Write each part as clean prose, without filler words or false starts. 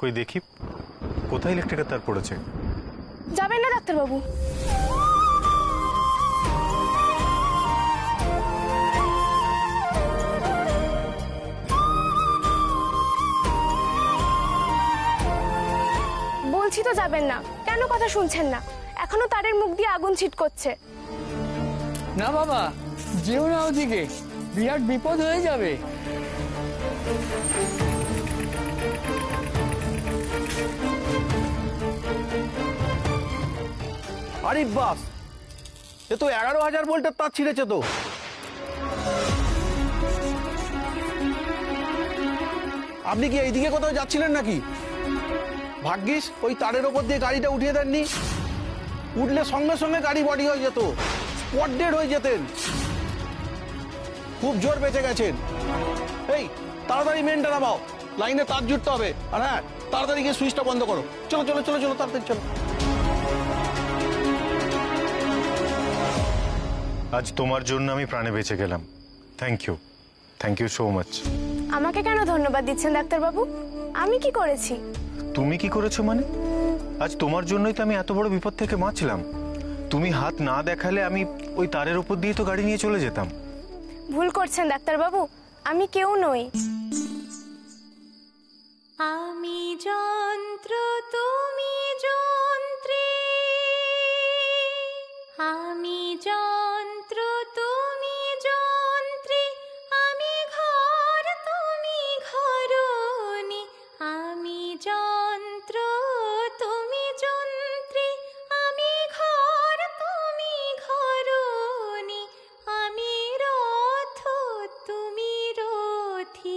কই দেখি কোথায় ইলেকট্রিকের তার পড়েছে। যাবেন না ডাক্তারবাবু? বলছি তো যাবেন না, কেন কথা শুনছেন না? এখনো তারের মুখ দিয়ে আগুন ছিটকচ্ছে। না বাবা, যেও না ওদিকে, বিরাট বিপদ হয়ে যাবে। আরে বাস, এ তো 11,000 ভোল্টের তার ছিঁড়েছে তো। আপনি কি এইদিকে কোথাও যাচ্ছিলেন নাকি? ভাগ্যিস ওই তারের ওপর দিয়ে গাড়িটা উঠিয়ে দেননি, উঠলে সঙ্গে সঙ্গে গাড়ি বডি হয়ে যেত, স্পট ডেড হয়ে যেতেন। খুব জোর বেঁচে গেছেন। এই তাড়াতাড়ি মেনটা নামাও, লাইনে তার জুড়তে হবে। আর হ্যাঁ, তাড়াতাড়ি গিয়ে সুইচটা বন্ধ করো। চলো চলো চলো চলো, তাড়াতাড়ি চলো। আজ তোমার জন্য আমি প্রাণে বেঁচে গেলাম। Thank you so much. আমাকে কেন ধন্যবাদ দিচ্ছেন ডাক্তারবাবু? আমি কি করেছি? তুমি কি করেছো মানে? আজ তোমার জন্যই তো আমি এত বড় বিপদ থেকে বাঁচলাম। তুমি হাত না দেখালে আমি ওই তারের উপর দিয়ে তো গাড়ি নিয়ে চলে যেতাম। ভুল করছেন ডাক্তারবাবু, আমি কেউ নই। আমি যন্ত্র, তুমি যন্ত্রী। আমি যন্ত্র, তুমি যন্ত্রী। আমি ঘর, তুমি ঘরণী। আমি যন্ত্র, তুমি যন্ত্রী। আমি ঘর, তুমি ঘরণী। আমি রথ, তুমি রথী।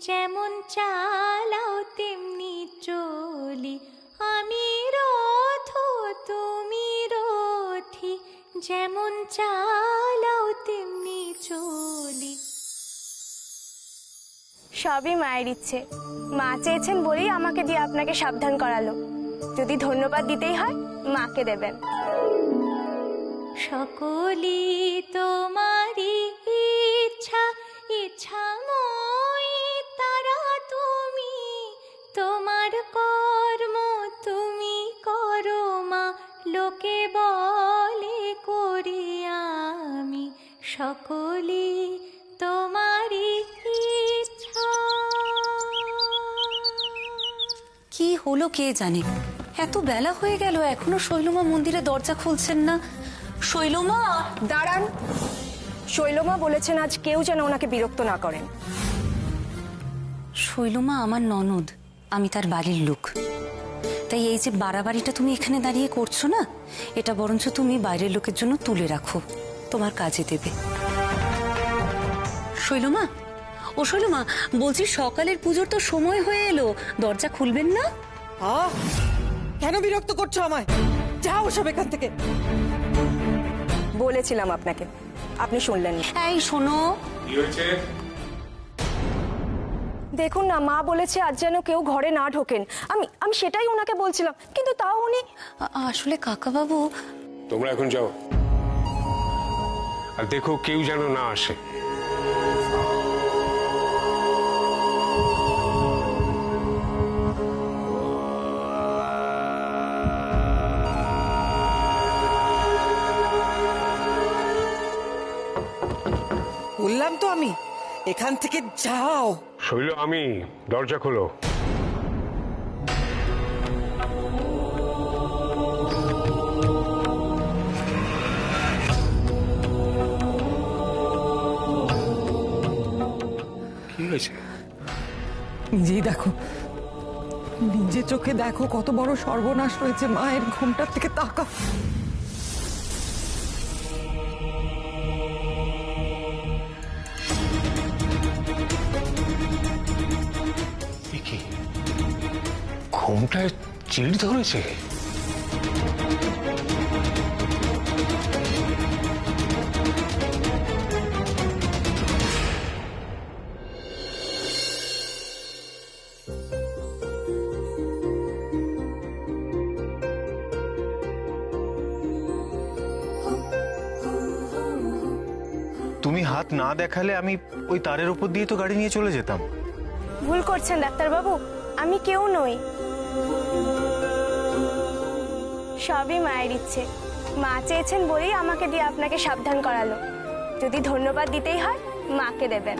যেমন চালাও তেমনি চলি। আমি রথ, তুমি রথী। যেমন চালাও তেমনি চলি। সবই মায়ের ইচ্ছে। মা চেয়েছেন বলেই আমাকে দিয়ে আপনাকে সাবধান করালো। যদি ধন্যবাদ দিতেই হয়, মাকে দেবেন। সকলি তোমারি ইচ্ছা, ইচ্ছাময়ী তারা তুমি। তোমার কর্ম তুমি করো মা, লোকে বলে করি আমি। সকলি তোমারি ইচ্ছা। কি হলো কে জানে, এত বেলা হয়ে গেল এখনো শৈলমা মন্দিরে দরজা খুলছেন না। শৈলমা! দাঁড়ান, শৈলমা বলেছেন আজ কেউ যেন ওনাকে বিরক্ত না করেন। শৈলমা আমার ননদ, আমি তার বাড়ির লোক। তাই এই যে বাড়াবাড়িটা তুমি এখানে দাঁড়িয়ে করছো না, এটা বরঞ্চ তুমি বাইরের লোকের জন্য তুলে রাখো, তোমার কাজে দেবে। শৈলমা, ও শৈলমা, বলছি সকালের পুজোর তো সময় হয়ে এলো, দরজা খুলবেন না? কেন বিরক্ত করছো আমায়? যাও সব এখান থেকে। বলেছিলাম আপনাকে, আপনি শুনলেন না। এই শোনো, দেখুন না, মা বলেছে আজ যেন কেউ ঘরে না ঢোকেন। আমি সেটাই ওনাকে বলছিলাম, কিন্তু তাও উনি। আসলে কাকাবাবু। তোমরা এখন যাও, আর দেখো কেউ যেন না আসে। বললাম তো আমি, এখান থেকে যাও। শৈল, আমি, দরজা খোলো। কি হয়েছে? নিজেই দেখো, নিজে চোখে দেখো কত বড় সর্বনাশ হয়েছে। মায়ের ঘুমটার থেকে তাকা। ঘুমটায় চিড় ধরেছে। তুমি হাত না দেখালে আমি ওই তারের উপর দিয়ে তো গাড়ি নিয়ে চলে যেতাম। ভুল করছেন ডাক্তারবাবু, আমি কেউ নই। সবই মায়ের ইচ্ছে। মা চেয়েছেন বলেই আমাকে দিয়ে আপনাকে সাবধান করালো। যদি ধন্যবাদ দিতেই হয় মাকে দেবেন।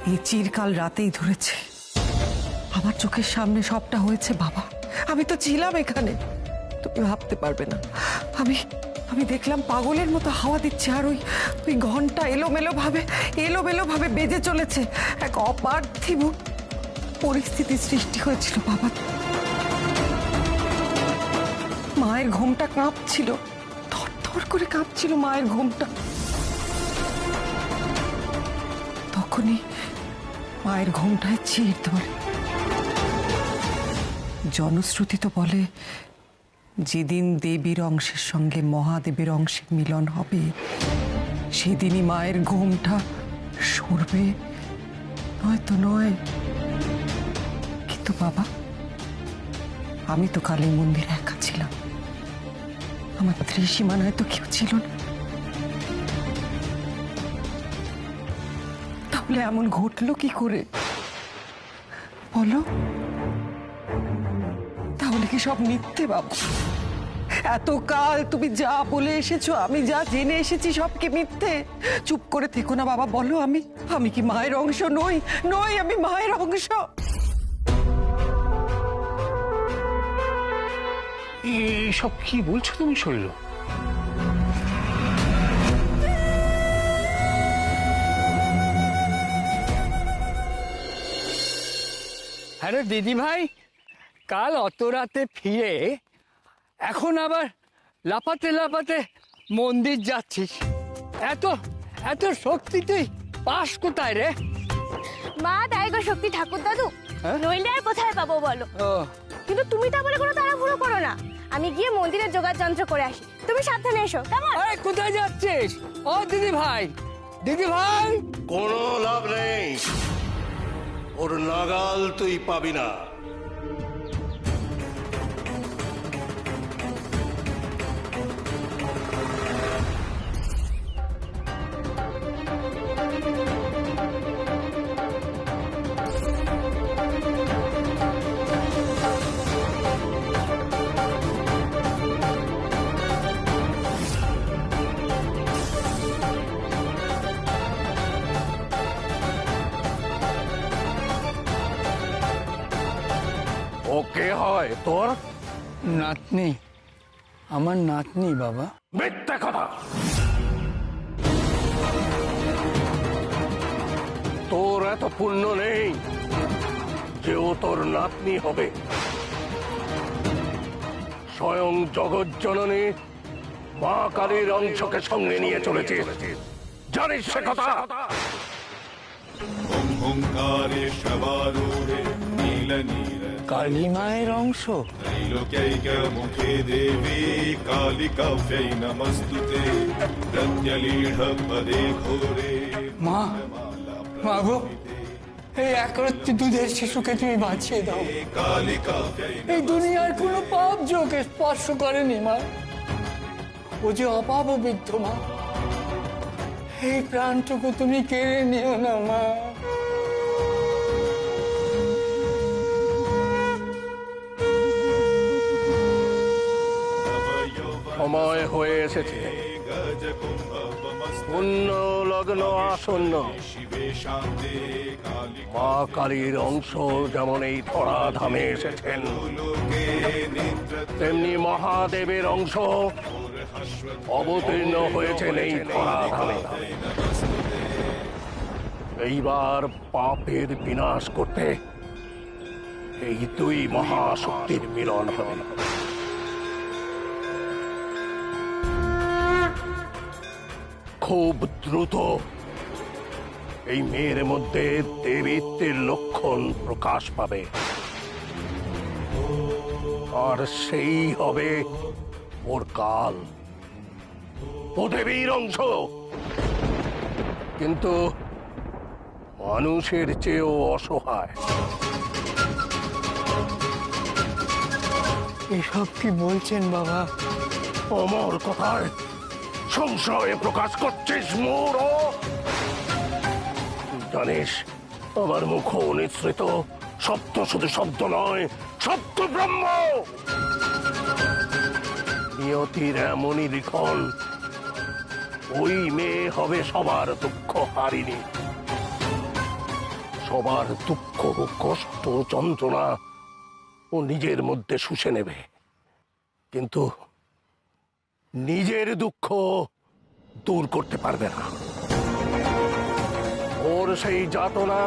এই চিরকাল রাতেই ধরেছে। আমার চোখের সামনে সবটা হয়েছে বাবা, আমি তো ছিলাম এখানে। তুমি ভাবতে পারবে না, আমি দেখলাম পাগলের মতো হাওয়া দিচ্ছে, আর ওই ঘন্টা এলোমেলো ভাবে বেজে চলেছে। এক অপার্থিব পরিস্থিতি সৃষ্টি হয়েছিল বাবা। মায়ের ঘুমটা কাঁপছিল, থরথর করে কাঁপছিল মায়ের ঘুমটা। তখনই মায়ের ঘুমটায় চির ধরে। জনশ্রুতি তো বলে, যেদিন দেবীর অংশের সঙ্গে মহাদেবের অংশের মিলন হবে, সেদিনই মায়ের ঘুমটা সরবে, নয়তো নয়। কিন্তু বাবা, আমি তো কালী মন্দিরে একা ছিলাম, আমার ত্রিসীমানায় তো কেউ ছিল না। তাহলে এমন ঘটলো কি করে বলো? তাহলে কি সব মিথ্যে বাবা? এতকাল তুমি যা বলে এসেছো, আমি যা জেনে এসেছি, সব কি মিথ্যে? চুপ করে থেকো না বাবা, বলো আমি কি মায়ের অংশ নই? আমি মায়ের অংশ। এইসব কি বলছো তুমি শৈল? আরে দিদি ভাই, কাল অত রাতে ফিরে এখন আবার লাফাতে লাফাতে মন্দির যাচ্ছিস? এত এত শক্তি তুই পাস কোথায় রে? মা তাই গো শক্তি ঠাকুর দাদু, নইলে আর কোথায় পাবো বলো? কিন্তু তুমি তা বলে কোনো তাড়াহুড়ো করো না, আমি গিয়ে মন্দিরের জোগাড় যন্ত্র করে আসি। তুমি সাবধানে এসো, কেমন? আরে কোথায় যাচ্ছিস? ও দিদি ভাই, দিদি ভাই! কোনো লাভ নেই, ওর নাগাল তুই পাবি না। ওকে হয় তোর নাতনি, আমার নাতনি বাবা। মিথ্যে কথা। তোর এত পুণ্য নেই যে ও তোর নাতনি হবে। স্বয়ং জগৎ জননী মা কালীর অংশকে সঙ্গে নিয়ে চলেছে, জানিস সে কথা? কালী মায়ের অংশ? মুখে দেবী কালিকাভ্যৈ নমস্তুতে প্রত্যলীঢ় পদে ঘোরে। মা, মা গো, এই একরত্তি দুধের শিশুকে তুমি বাঁচিয়ে দাও। এই দুনিয়ার কোনো পাপ যোগে স্পর্শ করেনি মা, ও যে অপাপবিদ্ধ মা। এই প্রাণটুকু তুমি কেড়ে নিও না মা। সময় হয়ে এসেছে, পুণ্য লগ্ন আসন্ন। মা কালীর অংশ যেমন এই ধরাধামে এসেছেন, তেমনি মহাদেবের অংশ অবতীর্ণ হয়েছেন এই ধরাধামে। এইবার পাপের বিনাশ করতে এই দুই মহাশক্তির মিলন হবে। খুব দ্রুত এই মেয়ের মধ্যে দেবীত্বের লক্ষণ প্রকাশ পাবে, আর সেই হবে ওর কাল। ও দেবীর অংশ, কিন্তু মানুষের চেয়েও অসহায়। এসব কি বলছেন বাবা? অমর কথায় সংশয় প্রকাশ করছিস মোর? জানিস আমার মুখ নিঃসৃত শব্দ শুধু শব্দ নয়, শব্দ ব্রহ্ম। নিয়তির এমনই লিখন, ওই মেয়ে হবে সবার দুঃখ হারিনি, সবার দুঃখ কষ্ট যন্ত্রণা ও নিজের মধ্যে শুষে নেবে, কিন্তু নিজের দুঃখ দূর করতে পারবে না। ওর সেই যাতনা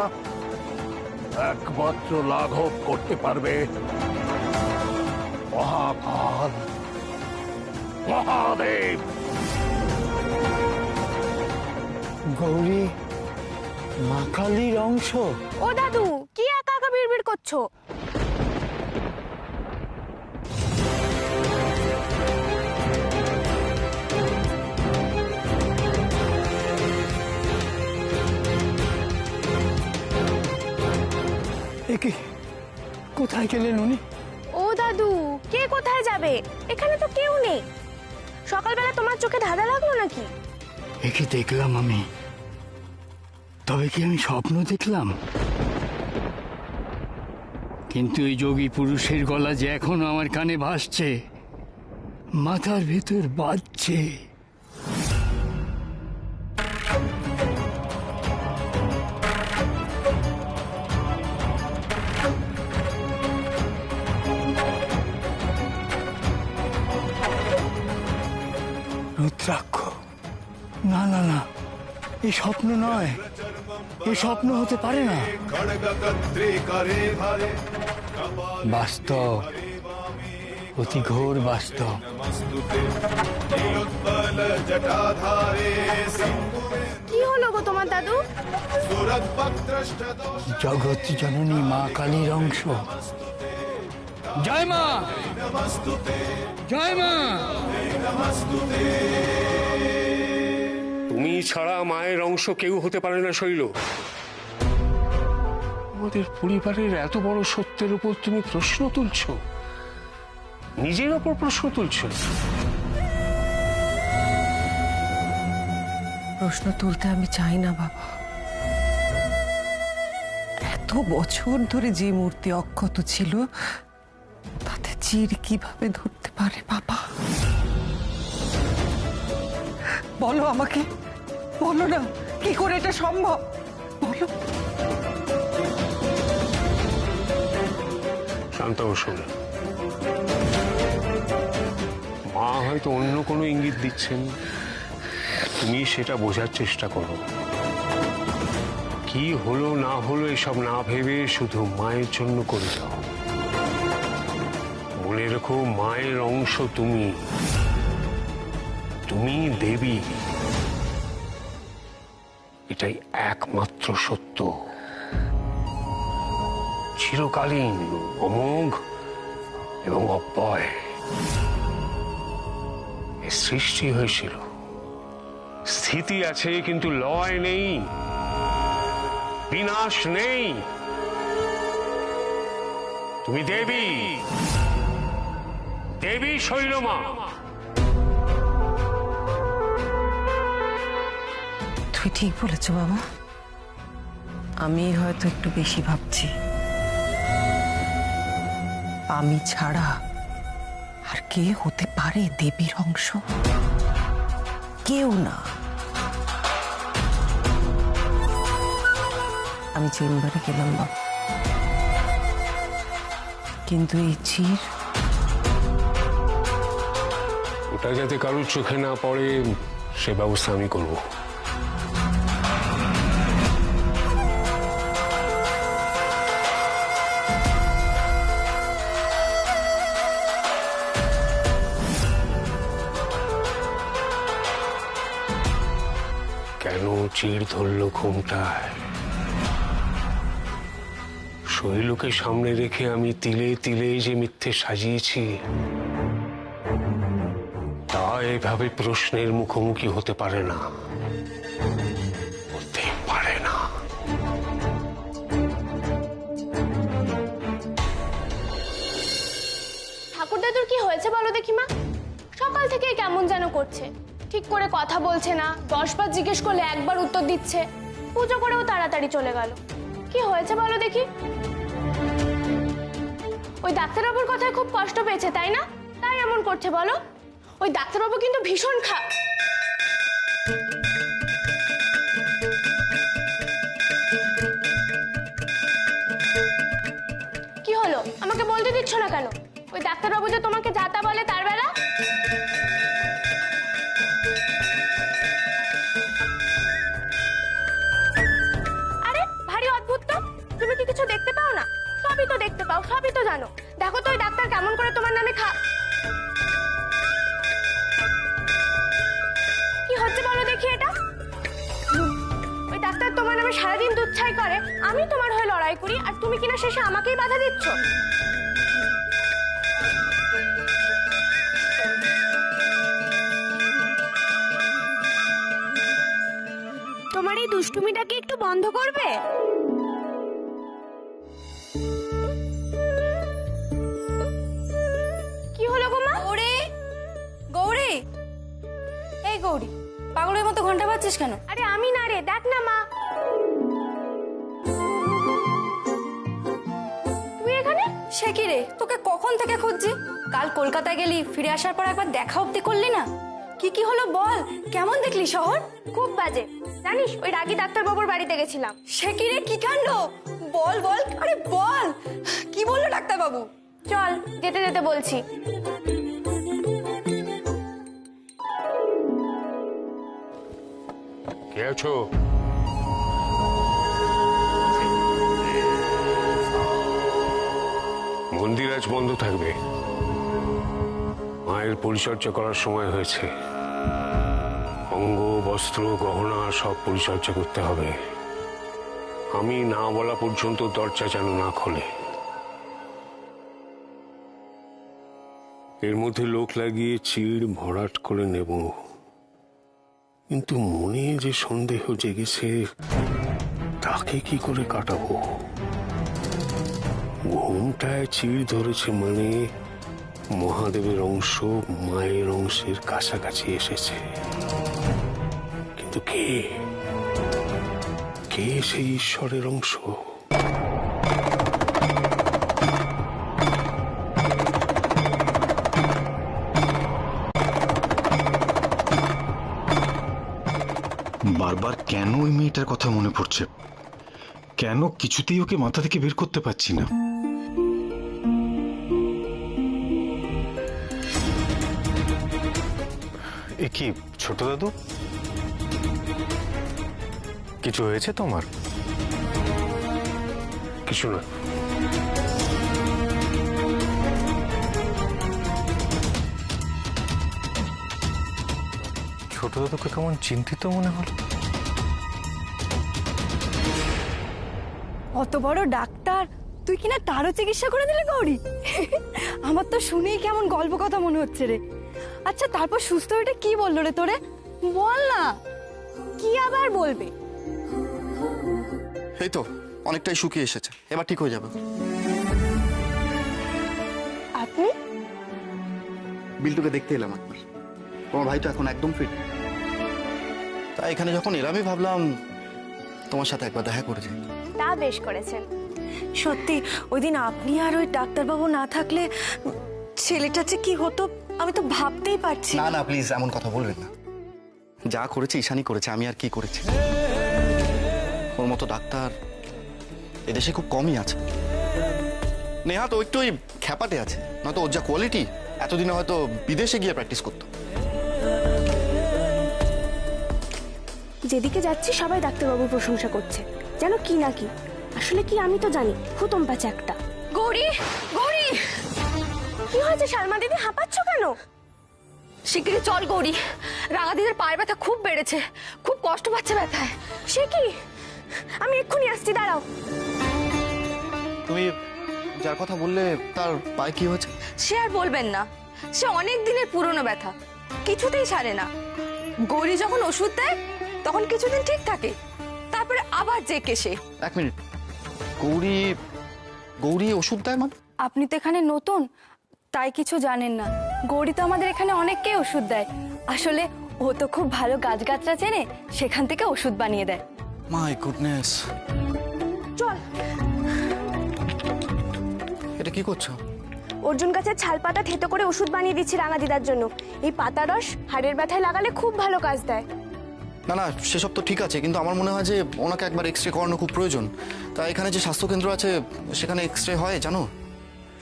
একমাত্র লাঘব করতে পারবে মহাকাল, মহাদেব। গৌরী মা কালীর অংশ? ও দাদু, কি একা একা বিড়বিড় করছো? একে কোথায় গেলেন উনি? ও দাদু, কে কোথায় যাবে? এখানে তো কেউ নেই। সকালবেলা তোমার চোখে ধাঁধা লাগলো নাকি? একে দেখলাম আমি, তবে কি আমি স্বপ্ন দেখলাম? কিন্তু এই যোগী পুরুষের গলা যে এখনো আমার কানে ভাসছে, মাথার ভেতর বাজছে। রুদ্রাক্ষ, না না না, এ স্বপ্ন নয়, এ স্বপ্ন হতে পারে না। বাস্তব, অতি ঘোর বাস্তব। কি হলো গো তোমার দাদু? জগৎ জননী মা কালীর অংশ। জয় মা, জয় মা। তুমি ছাড়া মায়ের অংশ কেউ হতে পারে না শৈল। আমাদের পরিবারের এত বড় সত্যের উপর তুমি প্রশ্ন তুলছো, নিজের ওপর প্রশ্ন তুলছো। প্রশ্ন তুলতে আমি চাই না বাবা। এত বছর ধরে যে মূর্তি অক্ষত ছিল, তাতে চির কিভাবে ধরতে পারে বাবা? বলো আমাকে, বলো না, কি করে এটা সম্ভব বলো। শান্ত শোন, মা হয়তো অন্য কোনো ইঙ্গিত দিচ্ছেন, তুমি সেটা বোঝার চেষ্টা করো। কি হলো না হলো এসব না ভেবে শুধু মায়ের জন্য করে যাও। মনে রেখো, মায়ের অংশ তুমি, তুমি দেবী, এটাই একমাত্র সত্য, চিরকালীন, অমোঘ এবং অব্যয়। সৃষ্টি হয়েছিল, স্থিতি আছে, কিন্তু লয় নেই, বিনাশ নেই। তুমি দেবী, দেবী শৈলমা। তুই ঠিক বলেছ বাবা, আমি হয়তো একটু বেশি ভাবছি। আমি ছাড়া আর কে হতে পারে দেবীর অংশ? কেউ না। আমি চেম্বারে গেলাম বাবা, কিন্তু এই চির, ওটা যাতে কারোর চোখে না পড়ে সে ব্যবস্থা আমি করব। কেন চিড় ধরলো ঘুমটায়? শৈলকে সামনে রেখে আমি তিলে তিলে যে মিথ্যে সাজিয়েছি, তা এভাবে প্রশ্নের মুখোমুখি হতে পারে না, হতে পারে না। ঠাকুর দাদুর কি হয়েছে বলো দেখি মা? সকাল থেকে কেমন যেন করছে, ঠিক করে কথা বলছে না, 10 বার জিজ্ঞেস করলে একবার উত্তর দিচ্ছে। পুজো করেও তাড়াতাড়ি চলে গেল। কি হয়েছে বলো দেখি? ওই ডাক্তারবাবুর কথায় খুব কষ্ট পেয়েছে তাই না? তাই এমন করছে বলো? ওই ডাক্তারবাবু কিন্তু ভীষণ কি হলো, আমাকে বলতে দিচ্ছ না কেন? ওই ডাক্তারবাবু যে তোমাকে যাতা বলে তার বেলা? আরে ভারী অদ্ভুত তো, তুমি কি কিছু দেখতে পাও না? সবই তো দেখতে পাও, সবই তো জানো। দেখো তো ওই ডাক্তার কেমন করে তোমার নামে কি হচ্ছে বলো দেখি এটা? ওই ডাক্তার তোমার নামে সারাদিন দুচ্ছাই করে, আমি তোমার হয়ে লড়াই করি, আর তুমি কিনা শেষে আমাকেই বাধা দিচ্ছ। তোমার এই দুষ্টুমিটাকে একটু বন্ধ করবে? কি হলো গো মা? গৌরী, গৌরী, এই গৌরী, পাগলের মতো ঘন্টা বাজছিস কেন? আরে আমি না রে, দেখ না মা। তুই এখানে? সে কি রে, তোকে কখন থেকে খুঁজছি। কাল কলকাতায় গেলি, ফিরে আসার পর একবার দেখা অব্দি করলি না। কি হলো বল, কেমন দেখলি শহর? খুব বাজে জানিস, ওই রাগী ডাক্তারবাবুর বাড়িতে গেছিলাম। সে কি রে, কি কাণ্ড? বল বল, আরে বল, কি বললো ডাক্তারবাবু? চল যেতে যেতে বলছি। কে আছো? মন্দির আজ বন্ধ থাকবে। মায়ের পরিচর্যা করার সময় হয়েছে। অঙ্গ, বস্ত্র, গহনা সব পরিচর্যা করতে হবে। আমি না বলা পর্যন্ত দরজা যেন না খোলে। এর মধ্যে লোক লাগিয়ে চিড় ভরাট করে নেব, কিন্তু মনে যে সন্দেহ জেগেছে তাকে কি করে কাটাবো? ঘুমটায় চিড় ধরেছে মানে মহাদেবের অংশ মায়ের অংশের কাছাকাছি এসেছে। কিন্তু কে কে সেই ঈশ্বরের অংশ? বারবার কেন ওই মেয়েটার কথা মনে পড়ছে? কেন কিছুতেই ওকে মাথা থেকে বের করতে পারছি না? এ কি ছোট দাদু, কিছু হয়েছে তোমার? কিছু না। ছোট দাদুকে কেমন চিন্তিত মনে হলো। অত বড় ডাক্তার, তুই কিনা তারও চিকিৎসা করে দিলে গৌরী? আমার তো শুনেই কেমন গল্প কথা মনে হচ্ছে রে। আচ্ছা তারপর সুস্থ হয়ে কি বললো রে তোরে? বল না। কি আবার বলবে? এই তো অনেকটাই শুকিয়ে এসেছে, এবার ঠিক হয়ে যাবে। আপনি? বিল্টুকে দেখতে এলাম একবার। তোমার ভাই তো এখন একদম ফিট, তাই এখানে যখন এলামই ভাবলাম তোমার সাথে একবার দেখা করে যাই। তা বেশ করেছেন। সত্যি ওই দিন আপনি আর ওই ডাক্তারবাবু না থাকলে ছেলেটা যে কি হতো আমি তো ভাবতেই পারছি না। না প্লিজ এমন কথা বলবেন না। যা করেছে ঈশানী করেছে, আমি আর কি করেছি? ওর মতো ডাক্তার এদেশে খুব কমই আছে। নেহা তো একটু ওই খ্যাপাটে আছে, নয়তো ওর যা কোয়ালিটি এতদিনে হয়তো বিদেশে গিয়ে প্র্যাকটিস করতো। যেদিকে যাচ্ছি সবাই ডাক্তারবাবুর প্রশংসা করছে, যেন কি না কি। আসলে কি আমি তো জানি, হুতম পাচ্ছে একটা। গৌরী, গৌরী, কি হয়েছে শালমা দিদি, হাঁপাচ্ছ কেন? শিগগিরই চল গৌরী, রাঙা দিদির পায়ের ব্যথা খুব বেড়েছে, খুব কষ্ট পাচ্ছে ব্যথায়। সে কি? আমি এক্ষুনি আসছি, দাঁড়াও। তুমি যার কথা বললে তার পায়ে কি হয়েছে? সে আর বলবেন না, সে অনেক দিনের পুরনো ব্যথা, কিছুতেই সারে না। গৌরী যখন ওষুধ দেয় তখন কিছুদিন ঠিক থাকে, তারপরে আবার যে কেসে। এক মিনিট, গৌরী গৌরী ওষুধ দেয় মানে? আপনি তো এখানে নতুন, তাই কিছু জানেন না। গৌরী তো আমাদের এখানে অনেককেই ওষুধ দেয়। আসলে ও তো খুব ভালো গাছগাছরা চেনে, সেখান থেকে ওষুধ বানিয়ে দেয়। মাই গুডনেস, চল। এটা কি করছো? অর্জুন গাছের ছাল পাতা থেতো করে ওষুধ বানিয়ে দিচ্ছি রাঙা দিদার জন্য। এই পাতা রস হাড়ের ব্যথায় লাগালে খুব ভালো কাজ দেয়। না না, সেসব তো ঠিক আছে, কিন্তু আমার মনে হয় যে ওনাকে একবার এক্স রে করানো খুব প্রয়োজন। তা এখানে যে স্বাস্থ্যকেন্দ্র আছে সেখানে এক্স রে হয় জানো?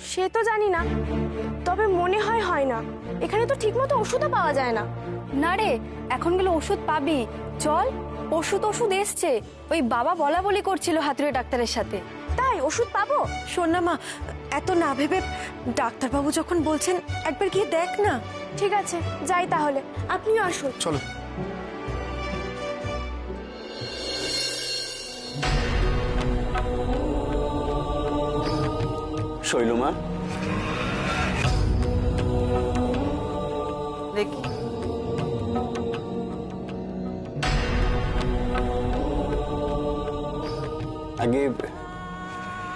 সে তো জানি না, তবে মনে হয় না। এখানে তো ঠিকমতো ওষুধও পাওয়া যায় না। না রে, এখন গেলে ওষুধ পাবি। চল, ওষুধ এসছে। ওই বাবা বলা বলি করছিল হাতুড়ে ডাক্তারের সাথে। তাই ওষুধ পাবো? শোন না মা, এত না ভেবে ডাক্তারবাবু যখন বলছেন একবার গিয়ে দেখ না। ঠিক আছে, যাই তাহলে, আপনিও আসুন। চলো। শৈলমা, দেখি আগে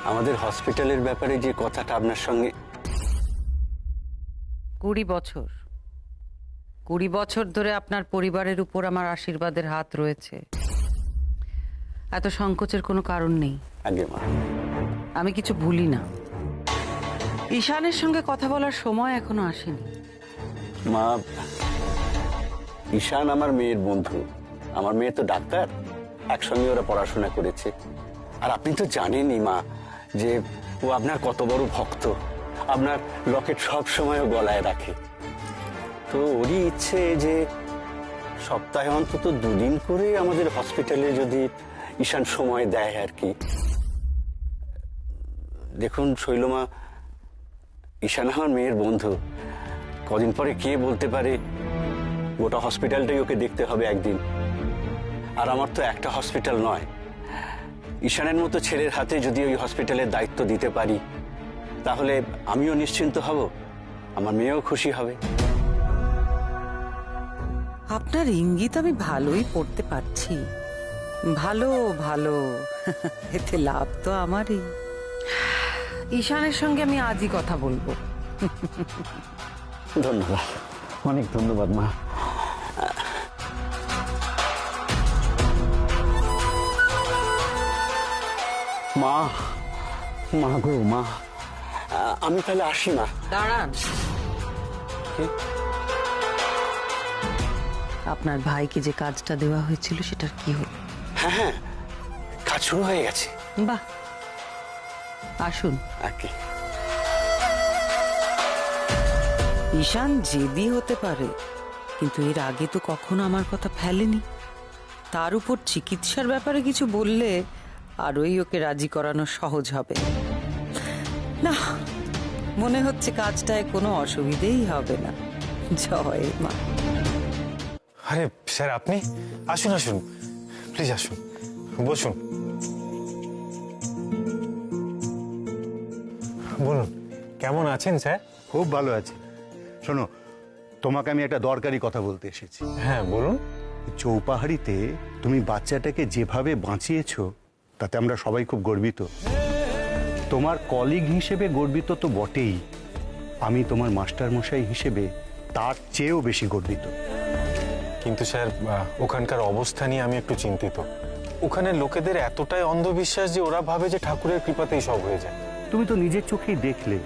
আমাদের হসপিটালের ব্যাপারে যে কথাটা আপনার সঙ্গে। 20 বছর ধরে আপনার পরিবারের উপর আমার আশীর্বাদের হাত রয়েছে। এত সংকোচের কোনো কারণ নেই। আগে মা, আমি কিছু ভুলি না। ঈশানের সঙ্গে কথা বলার সময় এখনো আসেনি। মা, ঈশান আমার মেয়ের বন্ধু। আমার মেয়ে তো ডাক্তার, একসঙ্গে ওরা পড়াশোনা করেছে। আর আপনি তো জানেনই মা যে ও আপনার কত বড় ভক্ত। আপনার লকেট সব সময় ও গলায় রাখে। তো ওরই ইচ্ছে যে সপ্তাহে অন্তত 2 দিন করে আমাদের হসপিটালে যদি ঈশান সময় দেয় আর কি। দেখুন শৈলমা, ঈশান আমার মেয়ের বন্ধু। কদিন পরে কে বলতে পারে গোটা হসপিটালটাই ওকে দেখতে হবে একদিন। আর আমার তো একটা হসপিটাল নয়, ঈশানের মতো ছেলের হাতে যদি ওই হসপিটালের দায়িত্ব দিতে পারি তাহলে আমিও নিশ্চিন্ত হব, আমার মেয়েও খুশি হবে। আপনার ইঙ্গিত আমি ভালোই পড়তে পারছি। ভালো ভালো, এতে লাভ তো আমারই। ঈশানের সঙ্গে আমি আজই কথা বলবো। ধন্যবাদ, অনেক ধন্যবাদ মা। মা, মা গো মা, আমি তাহলে আসি মা। দাঁড়ান, আপনার ভাইকে যে কাজটা দেওয়া হয়েছিল সেটার কি হলো? হ্যাঁ হ্যাঁ, কাজ শুরু হয়ে গেছে। বাহ, আসুন। আগে ঈশান জেদি হতে পারে, কিন্তু এর আগে তো কখনো আমার কথা ফেলেনি। তার উপর চিকিৎসার ব্যাপারে কিছু বললে আরোই ওকে রাজি করানো সহজ হবে। না, মনে হচ্ছে কাজটায় কোনো অসুবিধেই হবে না। জয় মা। আরে স্যার, আপনি আসুন আসুন, প্লিজ আসুন, বসুন। বলুন, কেমন আছেন স্যার? খুব ভালো আছি। শোনো, তোমাকে আমি একটা দরকারি কথা বলতে এসেছি। হ্যাঁ বলুন। চৌপাহাড়িতে তুমি বাচ্চাটাকে যেভাবে বাঁচিয়েছো তাতে আমরা সবাই খুব গর্বিত। তোমার কলিগ হিসেবে গর্বিত তো বটেই, আমি তোমার মাস্টার মশাই হিসেবে তার চেয়েও বেশি গর্বিত। কিন্তু স্যার, ওখানকার অবস্থা নিয়ে আমি একটু চিন্তিত। ওখানে লোকেদের এতটাই অন্ধবিশ্বাস যে ওরা ভাবে যে ঠাকুরের কৃপাতেই সব হয়ে যায়। তুমি তো নিজের চোখেই দেখলে,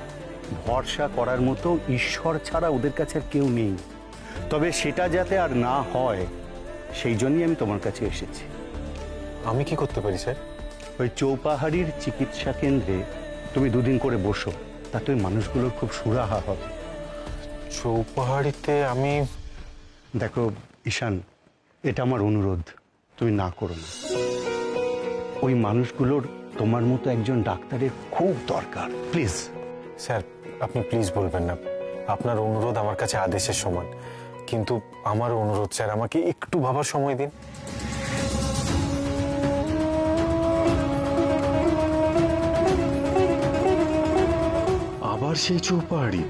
ভরসা করার মতো ঈশ্বর ছাড়া ওদের কাছে আর কেউ নেই। তবে সেটা যাতে আর না হয় সেই জন্যই আমি তোমার কাছে এসেছি। আমি কি করতে পারি স্যার? ওই চৌপাহাড়ির চিকিৎসা কেন্দ্রে তুমি 2 দিন করে বসো, তাতে ওই মানুষগুলোর খুব সুরাহা হবে। চৌপাহাড়িতে আমি? দেখো ঈশান, এটা আমার অনুরোধ, তুমি না করো না। ওই মানুষগুলোর তোমার মতো একজন ডাক্তারের খুব দরকার, প্লিজ। স্যার, আপনি প্লিজ বলবেন না। আপনার অনুরোধ আমার কাছে আদেশের সমান। কিন্তু আমার অনুরোধ স্যার, আমাকে একটু ভাবার সময় দিন। আবার সেই চৌপাহাড়ি?